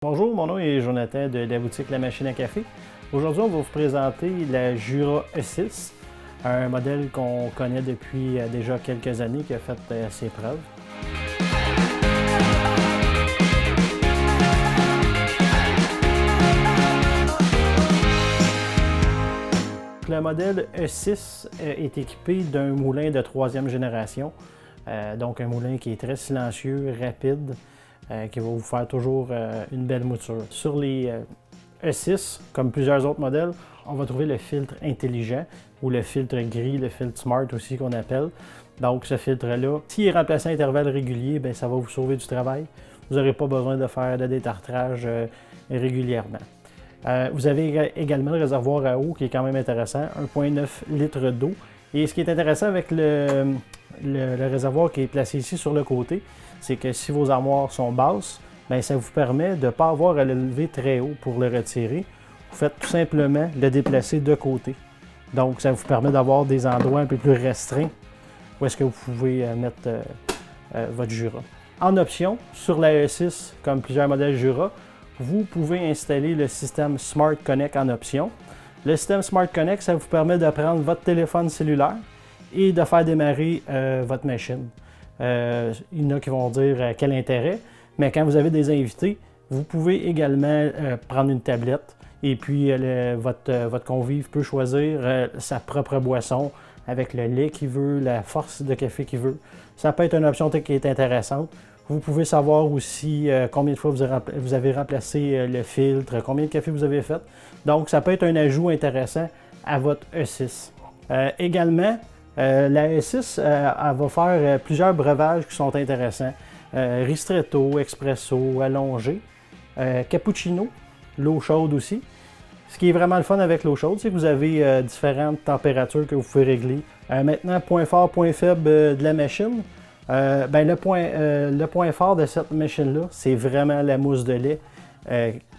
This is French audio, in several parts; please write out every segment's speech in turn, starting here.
Bonjour, mon nom est Jonathan de la boutique La Machine à Café. Aujourd'hui, on va vous présenter la Jura E6, un modèle qu'on connaît depuis déjà quelques années qui a fait ses preuves. Le modèle E6 est équipé d'un moulin de 3e génération, donc un moulin qui est très silencieux, rapide, qui va vous faire toujours une belle mouture. Sur les E6, comme plusieurs autres modèles, on va trouver le filtre intelligent ou le filtre gris, le filtre smart aussi qu'on appelle. Donc ce filtre-là, s'il est remplacé à intervalles réguliers, bien, ça va vous sauver du travail. Vous n'aurez pas besoin de faire de détartrage régulièrement. Vous avez également le réservoir à eau qui est quand même intéressant, 1,9 litres d'eau. Et ce qui est intéressant avec le réservoir qui est placé ici sur le côté, c'est que si vos armoires sont basses, bien, ça vous permet de ne pas avoir à le lever très haut pour le retirer. Vous faites tout simplement le déplacer de côté. Donc, ça vous permet d'avoir des endroits un peu plus restreints où est-ce que vous pouvez mettre votre Jura. En option, sur la E6, comme plusieurs modèles Jura, vous pouvez installer le système Smart Connect en option. Le système Smart Connect, ça vous permet de prendre votre téléphone cellulaire et de faire démarrer votre machine. Il y en a qui vont dire quel intérêt, mais quand vous avez des invités, vous pouvez également prendre une tablette et puis votre convive peut choisir sa propre boisson avec le lait qu'il veut, la force de café qu'il veut. Ça peut être une option qui est intéressante. Vous pouvez savoir aussi combien de fois vous avez remplacé le filtre, combien de café vous avez fait. Donc, ça peut être un ajout intéressant à votre E6. Également, la E6 elle va faire plusieurs breuvages qui sont intéressants. Ristretto, Espresso, allongé, cappuccino, l'eau chaude aussi. Ce qui est vraiment le fun avec l'eau chaude, c'est que vous avez différentes températures que vous pouvez régler. Maintenant, point fort, point faible de la machine. Le point fort de cette machine-là, c'est vraiment la mousse de lait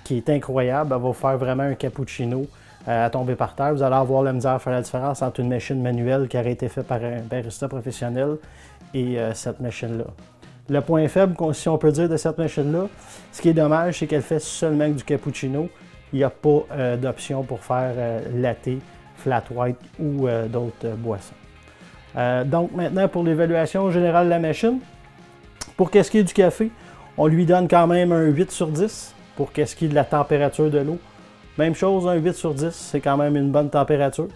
qui est incroyable. Elle va vous faire vraiment un cappuccino à tomber par terre. Vous allez avoir la misère à faire la différence entre une machine manuelle qui aurait été faite par un barista professionnel et cette machine-là. Le point faible, si on peut dire, de cette machine-là, ce qui est dommage, c'est qu'elle fait seulement du cappuccino. Il n'y a pas d'option pour faire latte, flat white ou d'autres boissons. Donc maintenant, pour l'évaluation générale de la machine, pour qu'est-ce qui est du café, on lui donne quand même un 8 sur 10 pour qu'est-ce qui est de la température de l'eau. Même chose, un 8 sur 10, c'est quand même une bonne température.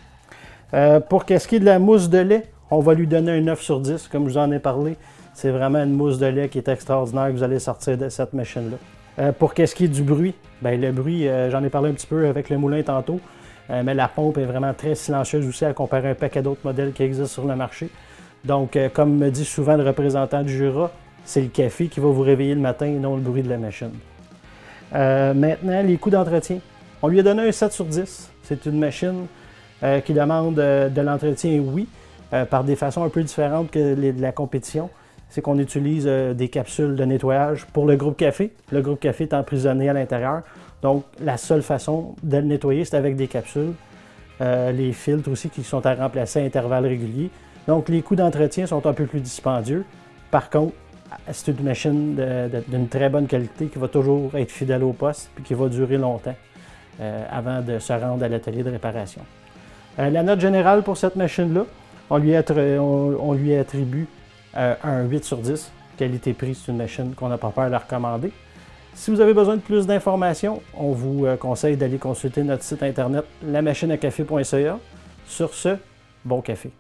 Pour qu'est-ce qui est de la mousse de lait, on va lui donner un 9 sur 10, comme je vous en ai parlé. C'est vraiment une mousse de lait qui est extraordinaire que vous allez sortir de cette machine-là. Pour qu'est-ce qui est du bruit, bien, le bruit, j'en ai parlé un petit peu avec le moulin tantôt. Mais la pompe est vraiment très silencieuse aussi à comparer à un paquet d'autres modèles qui existent sur le marché. Donc, comme me dit souvent le représentant du Jura, c'est le café qui va vous réveiller le matin et non le bruit de la machine. Maintenant, les coûts d'entretien. On lui a donné un 7 sur 10. C'est une machine qui demande de l'entretien, oui, par des façons un peu différentes que de la compétition. C'est qu'on utilise des capsules de nettoyage pour le groupe café. Le groupe café est emprisonné à l'intérieur. Donc, la seule façon de le nettoyer, c'est avec des capsules. Les filtres aussi qui sont à remplacer à intervalles réguliers. Donc, les coûts d'entretien sont un peu plus dispendieux. Par contre, c'est une machine d'une très bonne qualité qui va toujours être fidèle au poste et qui va durer longtemps avant de se rendre à l'atelier de réparation. La note générale pour cette machine-là, on lui attribue un 8 sur 10. Qualité-prix, c'est une machine qu'on n'a pas peur de recommander. Si vous avez besoin de plus d'informations, on vous conseille d'aller consulter notre site internet lamachineacafé.ca. Sur ce, bon café.